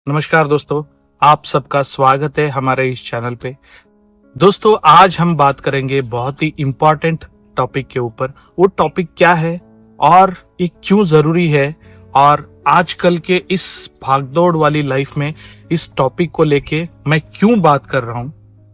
नमस्कार दोस्तों, आप सबका स्वागत है हमारे इस चैनल पे। दोस्तों, आज हम बात करेंगे बहुत ही इम्पोर्टेंट टॉपिक के ऊपर। वो टॉपिक क्या है और ये क्यों जरूरी है, और आजकल के इस भागदौड़ वाली लाइफ में इस टॉपिक को लेके मैं क्यों बात कर रहा हूँ,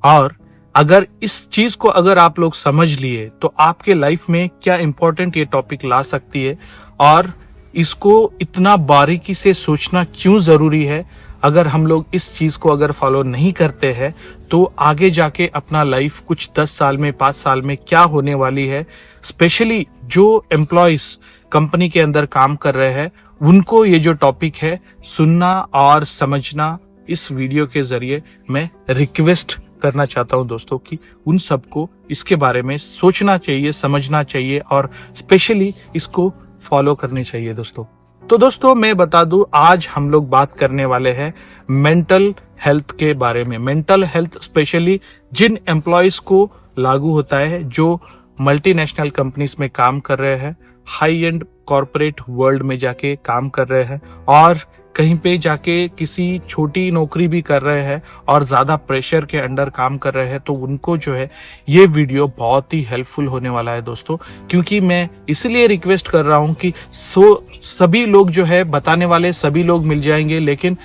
और अगर इस चीज को अगर आप लोग समझ लिए तो आपके लाइफ में क्या इम्पोर्टेंट ये टॉपिक ला सकती है, और इसको इतना बारीकी से सोचना क्यों जरूरी है। अगर हम लोग इस चीज को अगर फॉलो नहीं करते हैं तो आगे जाके अपना लाइफ कुछ 10 साल में 5 साल में क्या होने वाली है, स्पेशली जो एम्प्लॉयज कंपनी के अंदर काम कर रहे हैं उनको ये जो टॉपिक है सुनना और समझना इस वीडियो के जरिए मैं रिक्वेस्ट करना चाहता हूं दोस्तों कि उन सबको इसके बारे में सोचना चाहिए, समझना चाहिए और स्पेशली इसको फॉलो करनी चाहिए दोस्तों। तो दोस्तों, मैं बता दूं, आज हम लोग बात करने वाले हैं मेंटल हेल्थ के बारे में। मेंटल हेल्थ स्पेशली जिन एम्प्लॉयज को लागू होता है जो मल्टीनेशनल कंपनीज में काम कर रहे हैं, हाई एंड कॉर्पोरेट वर्ल्ड में जाके काम कर रहे हैं, और कहीं पे जाके किसी छोटी नौकरी भी कर रहे हैं और ज्यादा प्रेशर के अंडर काम कर रहे हैं, तो उनको जो है ये वीडियो बहुत ही हेल्पफुल होने वाला है दोस्तों। क्योंकि मैं इसलिए रिक्वेस्ट कर रहा हूं कि सभी लोग जो है बताने वाले सभी लोग मिल जाएंगे, लेकिन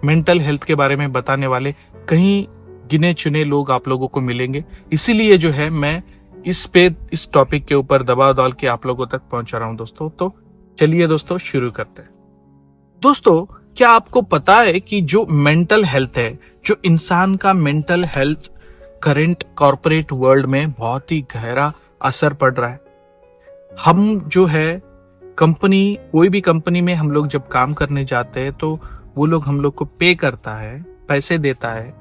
मेंटल हेल्थ के बारे में बताने वाले कहीं गिने चुने लोग आप लोगों को मिलेंगे। इसीलिए जो है मैं इस टॉपिक के ऊपर दबाव डाल के आप लोगों तक पहुंचा रहा हूं दोस्तों। तो चलिए दोस्तों शुरू करते हैं। दोस्तों, क्या आपको पता है कि जो मेंटल हेल्थ है, जो इंसान का mental health current corporate world में बहुत ही गहरा असर पड़ रहा है। हम जो है कोई भी कंपनी में हम लोग जब काम करने जाते हैं तो वो लोग हम लोग को पे करता है, पैसे देता है,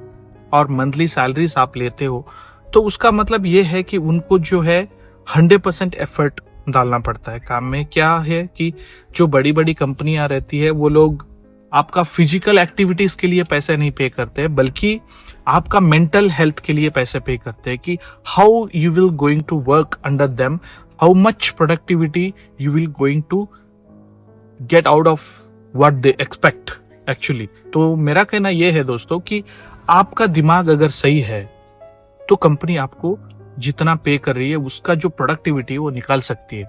और मंथली सैलरीज आप लेते हो, तो उसका मतलब ये है कि उनको जो है 100% एफर्ट डालना पड़ता है काम में। क्या है कि जो बड़ी बड़ी कंपनियां रहती है वो लोग आपका फिजिकल एक्टिविटीज के लिए पैसे नहीं पे करते, बल्कि आपका मेंटल हेल्थ के लिए पैसे पे करते हैं कि how you will going to work under them, how much productivity you will going to get out of what they expect actually. तो मेरा कहना यह है दोस्तों कि आपका दिमाग अगर सही है तो कंपनी आपको जितना पे कर रही है उसका जो प्रोडक्टिविटी वो निकाल सकती है।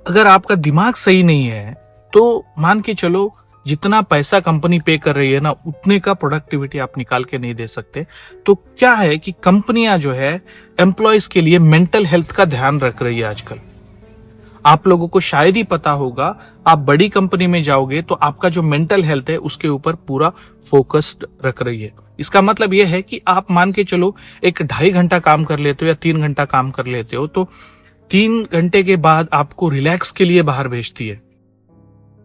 अगर आपका दिमाग सही नहीं है तो मान के चलो जितना पैसा कंपनी पे कर रही है ना, उतने का प्रोडक्टिविटी आप निकाल के नहीं दे सकते। तो क्या है कि कंपनियां जो है एम्प्लॉयज के लिए मेंटल हेल्थ का ध्यान रख रही है आजकल। आप लोगों को शायद ही पता होगा, आप बड़ी कंपनी में जाओगे तो आपका जो मेंटल हेल्थ है उसके ऊपर पूरा फोकस्ड रख रही है। इसका मतलब यह है कि आप मान के चलो 1-2.5 घंटा काम कर लेते हो या 3 घंटा काम कर लेते हो, तो 3 घंटे के बाद आपको रिलैक्स के लिए बाहर भेजती है।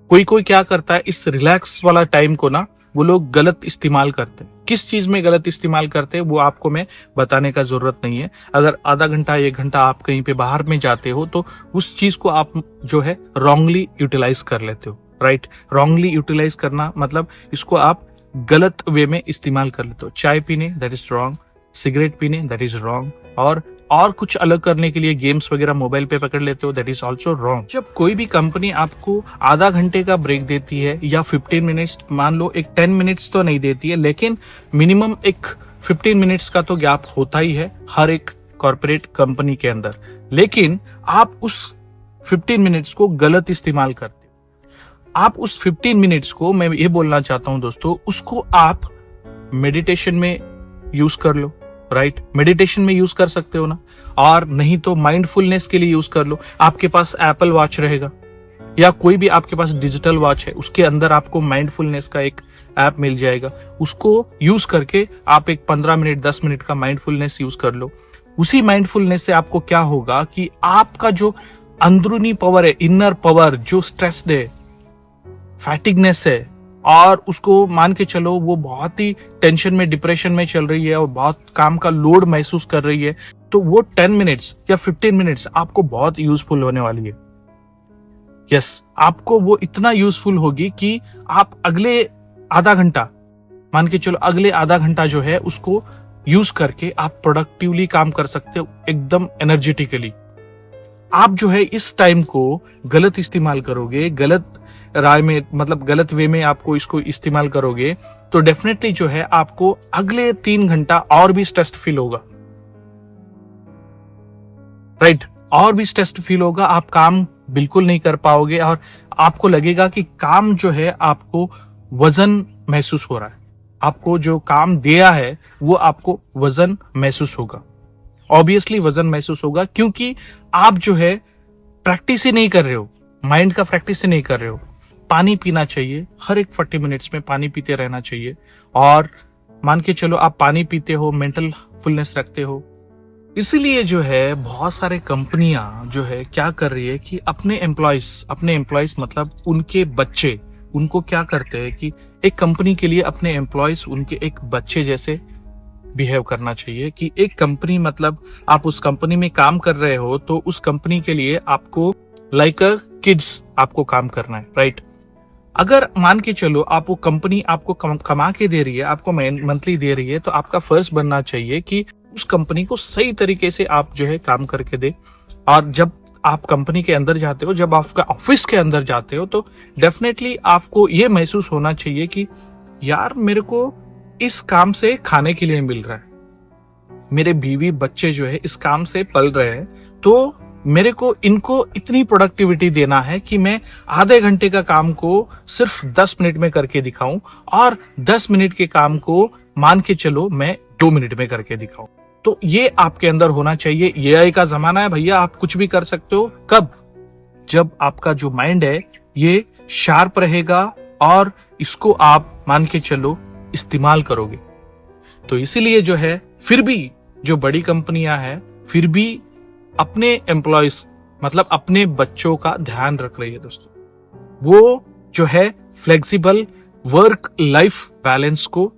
कोई क्या करता है, इस रिलैक्स वाला टाइम को ना वो लोग गलत इस्तेमाल करते हैं। किस चीज में गलत इस्तेमाल करते हैं वो आपको मैं बताने का जरूरत नहीं है। अगर आधा घंटा 1 घंटा आप कहीं पे बाहर में जाते हो तो उस चीज को आप जो है रॉन्गली यूटिलाइज कर लेते हो, राइट। रॉन्गली यूटिलाइज करना मतलब इसको आप गलत वे में इस्तेमाल कर लेते हो। चाय पीने, दैट इज रॉन्ग। सिगरेट पीने, दैट इज रॉन्ग। और कुछ अलग करने के लिए गेम्स वगैरह मोबाइल पे पकड़ लेते हो, दैट इज ऑल्सो रॉन्ग। जब कोई भी कंपनी आपको आधा घंटे का ब्रेक देती है या 15 मिनट्स, मान लो एक 10 मिनट्स तो नहीं देती है, लेकिन मिनिमम एक 15 मिनट्स का तो गैप होता ही है हर एक कॉर्पोरेट कंपनी के अंदर, लेकिन आप उस 15 मिनट्स को गलत इस्तेमाल करते हो। आप उस 15 मिनट्स को, मैं ये बोलना चाहता हूं दोस्तों, उसको आप मेडिटेशन में यूज कर लो, राइट। मेडिटेशन में यूज कर सकते हो ना, और नहीं तो माइंडफुलनेस के लिए यूज कर लो। आपके पास एप्पल वॉच रहेगा या कोई भी आपके पास डिजिटल वॉच है, उसके अंदर आपको माइंडफुलनेस का एक ऐप मिल जाएगा। उसको यूज करके आप एक 15 मिनट 10 मिनट का माइंडफुलनेस यूज कर लो। उसी माइंडफुलनेस से आपको क्या होगा कि आपका जो अंदरूनी पावर है, इनर पावर, जो स्ट्रेस है, फैटिगनेस है, और उसको मान के चलो वो बहुत ही टेंशन में, डिप्रेशन में चल रही है और बहुत काम का लोड महसूस कर रही है, तो वो 10 मिनट्स या 15 मिनट्स आपको बहुत यूजफुल होने वाली है। यस, आपको वो इतना यूजफुल होगी कि आप अगले आधा घंटा, मान के चलो अगले आधा घंटा जो है उसको यूज करके आप प्रोडक्टिवली काम कर सकते हो, एकदम एनर्जेटिकली। आप जो है इस टाइम को गलत इस्तेमाल करोगे, गलत राय में मतलब गलत वे में आपको इसको इस्तेमाल करोगे तो डेफिनेटली जो है आपको अगले 3 घंटा और भी स्ट्रेस्ड फील होगा, राइट? और भी स्ट्रेस्ड फील होगा, आप काम बिल्कुल नहीं कर पाओगे और आपको लगेगा कि काम जो है आपको वजन महसूस हो रहा है। आपको जो काम दिया है वो आपको वजन महसूस होगा, ऑब्वियसली वजन महसूस होगा, क्योंकि आप जो है प्रैक्टिस ही नहीं कर रहे हो, माइंड का प्रैक्टिस ही नहीं कर रहे हो। पानी पीना चाहिए, हर एक 40 मिनट्स में पानी पीते रहना चाहिए। और मान के चलो आप पानी पीते हो, मेंटल फुलनेस रखते हो। इसीलिए जो है बहुत सारे कंपनियां जो है क्या कर रही है कि अपने एम्प्लॉयज मतलब उनके बच्चे, उनको क्या करते हैं कि एक कंपनी के लिए अपने एम्प्लॉयज उनके एक बच्चे जैसे बिहेव करना चाहिए। कि एक कंपनी मतलब आप उस कंपनी में काम कर रहे हो तो उस कंपनी के लिए आपको लाइक अ किड्स आपको काम करना है, राइट? अगर मान के चलो आप वो कंपनी आपको कमा के दे रही है, आपको मंथली दे रही है, तो आपका फर्ज बनना चाहिए कि उस कंपनी को सही तरीके से आप जो है काम करके दे। और जब आप कंपनी के अंदर जाते हो, जब आपका ऑफिस के अंदर जाते हो, तो डेफिनेटली आपको ये महसूस होना चाहिए कि यार मेरे को इस काम से खाने के लिए मिल रहा है, मेरे बीवी बच्चे जो है इस काम से पल रहे हैं, तो मेरे को इनको इतनी प्रोडक्टिविटी देना है कि मैं आधे घंटे का काम को सिर्फ 10 मिनट में करके दिखाऊं और 10 मिनट के काम को मान के चलो मैं 2 मिनट में करके दिखाऊं। तो ये आपके अंदर होना चाहिए। एआई का जमाना है भैया, आप कुछ भी कर सकते हो। कब? जब आपका जो माइंड है ये शार्प रहेगा और इसको आप मान के चलो इस्तेमाल करोगे। तो इसीलिए जो है फिर भी जो बड़ी कंपनियां हैं फिर भी अपने एम्प्लॉयज मतलब अपने बच्चों का ध्यान रख रही है दोस्तों। वो जो है फ्लेक्सिबल वर्क लाइफ बैलेंस को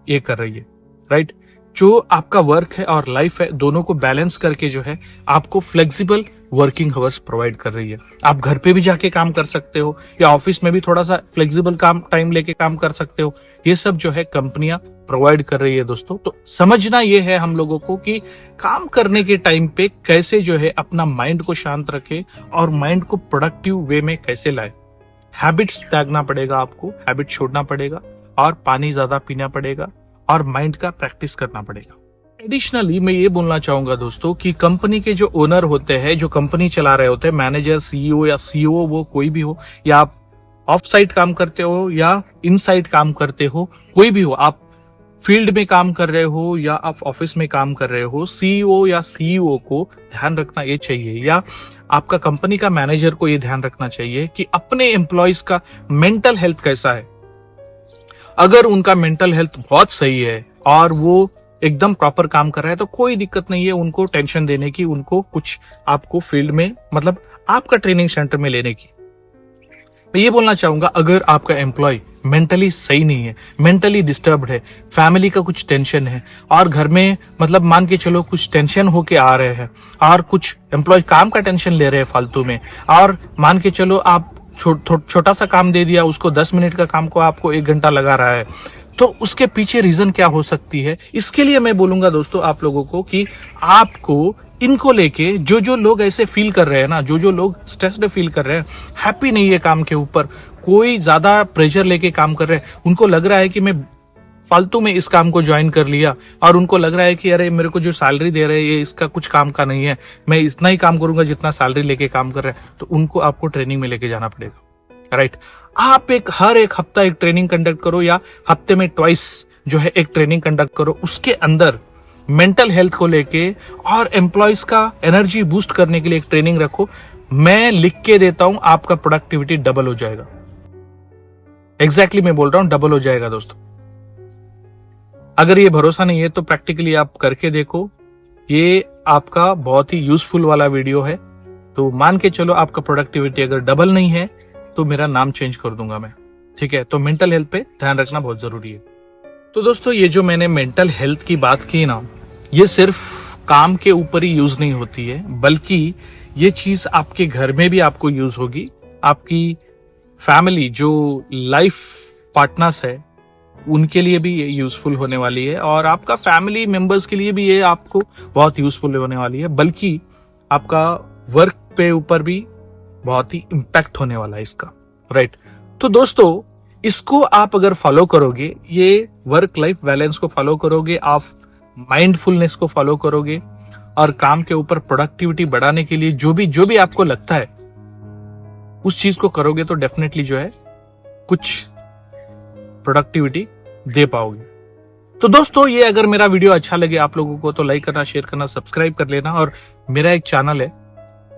ये कर रही है, राइट? जो आपका वर्क है और लाइफ है दोनों को बैलेंस करके जो है आपको फ्लेक्सिबल वर्किंग आवर्स प्रोवाइड कर रही है। आप घर पे भी जाके काम कर सकते हो या ऑफिस में भी थोड़ा सा फ्लेक्सिबल काम टाइम लेके काम कर सकते हो। ये सब जो है कंपनियां प्रोवाइड कर रही है दोस्तों। तो समझना ये है हम लोगों को कि काम करने के टाइम पे कैसे जो है अपना माइंड को शांत रखे और माइंड को प्रोडक्टिव वे में कैसे लाए। हैबिट्स त्यागना पड़ेगा, आपको हैबिट छोड़ना पड़ेगा और पानी ज्यादा पीना पड़ेगा और माइंड का प्रैक्टिस करना पड़ेगा। एडिशनली मैं ये बोलना चाहूंगा दोस्तों कि कंपनी के जो ओनर होते हैं, जो कंपनी चला रहे होते हैं, मैनेजर, सीईओ या सीओ, वो कोई भी हो, या आप ऑफ साइट काम करते हो या इन साइट काम करते हो, कोई भी हो, आप फील्ड में काम कर रहे हो या आप ऑफिस में काम कर रहे हो, सीईओ या सीईओ को ध्यान रखना ये चाहिए, या आपका कंपनी का मैनेजर को ये ध्यान रखना चाहिए कि अपने एम्प्लॉयज का मेंटल हेल्थ कैसा है। अगर उनका मेंटल हेल्थ बहुत सही है और वो एकदम प्रॉपर काम कर रहा है तो कोई दिक्कत नहीं है उनको टेंशन देने की, उनको कुछ आपको फील्ड में मतलब आपका ट्रेनिंग सेंटर में लेने की। मैं ये बोलना चाहूंगा अगर आपका एम्प्लॉय मेंटली सही नहीं है, मेंटली डिस्टर्ब्ड है, फैमिली का कुछ टेंशन है और घर में मतलब मान के चलो कुछ टेंशन होके आ रहे हैं और कुछ एम्प्लॉय काम का टेंशन ले रहे हैं फालतू में, और मान के चलो आप छोटा सा काम दे दिया उसको, 10 मिनट का काम को आपको 1 घंटा लगा रहा है, तो उसके पीछे रीजन क्या हो सकती है। इसके लिए मैं बोलूंगा दोस्तों आप लोगों को कि आपको इनको लेके जो लोग ऐसे फील कर रहे हैं ना, जो लोग स्ट्रेस्ड फील कर रहे हैं, हैप्पी नहीं है काम के ऊपर, कोई ज्यादा प्रेशर लेके काम कर रहे हैं, उनको लग रहा है कि मैं फालतू में इस काम को ज्वाइन कर लिया और उनको लग रहा है कि अरे मेरे को जो सैलरी दे रहे हैं ये इसका कुछ काम का नहीं है, मैं इतना ही काम करूंगा जितना सैलरी लेके काम कर रहे हैं, तो उनको आपको ट्रेनिंग में लेके जाना पड़ेगा, राइट? आप हर एक हफ्ता एक ट्रेनिंग कंडक्ट करो या हफ्ते में ट्वाइस जो है एक ट्रेनिंग कंडक्ट करो, उसके अंदर मेंटल हेल्थ को लेके और एम्प्लॉयज का एनर्जी बूस्ट करने के लिए एक ट्रेनिंग रखो। मैं लिख के देता हूं आपका प्रोडक्टिविटी डबल हो जाएगा। एग्जैक्टली मैं बोल रहा हूं डबल हो जाएगा दोस्तों। अगर ये भरोसा नहीं है तो प्रैक्टिकली आप करके देखो। ये आपका बहुत ही यूजफुल वाला वीडियो है। तो मान के चलो आपका प्रोडक्टिविटी अगर डबल नहीं है तो मेरा नाम चेंज कर दूंगा मैं, ठीक है? तो मेंटल हेल्थ पे ध्यान रखना बहुत जरूरी है। तो दोस्तों ये जो मैंने मेंटल हेल्थ की बात की ना, ये सिर्फ काम के ऊपर ही यूज नहीं होती है, बल्कि ये चीज आपके घर में भी आपको यूज होगी। आपकी फैमिली जो लाइफ पार्टनर्स है उनके लिए भी ये यूजफुल होने वाली है और आपका फैमिली मेंबर्स के लिए भी ये आपको बहुत यूजफुल होने वाली है, बल्कि आपका वर्क पे ऊपर भी बहुत ही इम्पैक्ट होने वाला है इसका, राइट? तो दोस्तों इसको आप अगर फॉलो करोगे, ये वर्क लाइफ बैलेंस को फॉलो करोगे, आप माइंडफुलनेस को फॉलो करोगे और काम के ऊपर प्रोडक्टिविटी बढ़ाने के लिए जो भी आपको लगता है उस चीज को करोगे तो डेफिनेटली जो है कुछ प्रोडक्टिविटी दे पाओगे। तो दोस्तों ये अगर मेरा वीडियो अच्छा लगे आप लोगों को तो लाइक करना, शेयर करना, सब्सक्राइब कर लेना। और मेरा एक चैनल है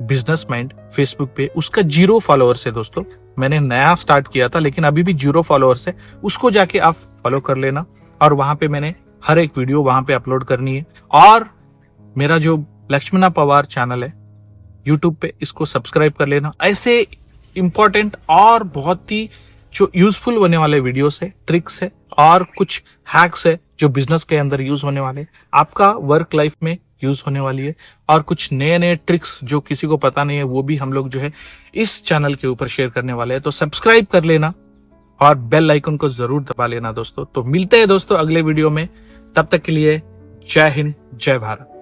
बिजनेस माइंड फेसबुक पे, उसका 0 फॉलोअर्स है दोस्तों। मैंने नया स्टार्ट किया था लेकिन अभी भी 0 फॉलोअर्स है, उसको जाके आप फॉलो कर लेना। और वहां पे मैंने हर एक वीडियो वहां पे अपलोड करनी है। और मेरा जो लक्ष्मणा पवार चैनल है यूट्यूब पे, इसको सब्सक्राइब कर लेना। ऐसे इंपॉर्टेंट और बहुत ही जो यूजफुल होने वाले वीडियोस है, ट्रिक्स है और कुछ हैक्स है जो बिजनेस के अंदर यूज होने वाले, आपका वर्क लाइफ में यूज होने वाली है। और कुछ नए ट्रिक्स जो किसी को पता नहीं है वो भी हम लोग जो है इस चैनल के ऊपर शेयर करने वाले हैं। तो सब्सक्राइब कर लेना और बेल आइकन को जरूर दबा लेना दोस्तों। तो मिलते हैं दोस्तों अगले वीडियो में, तब तक के लिए जय हिंद, जय भारत।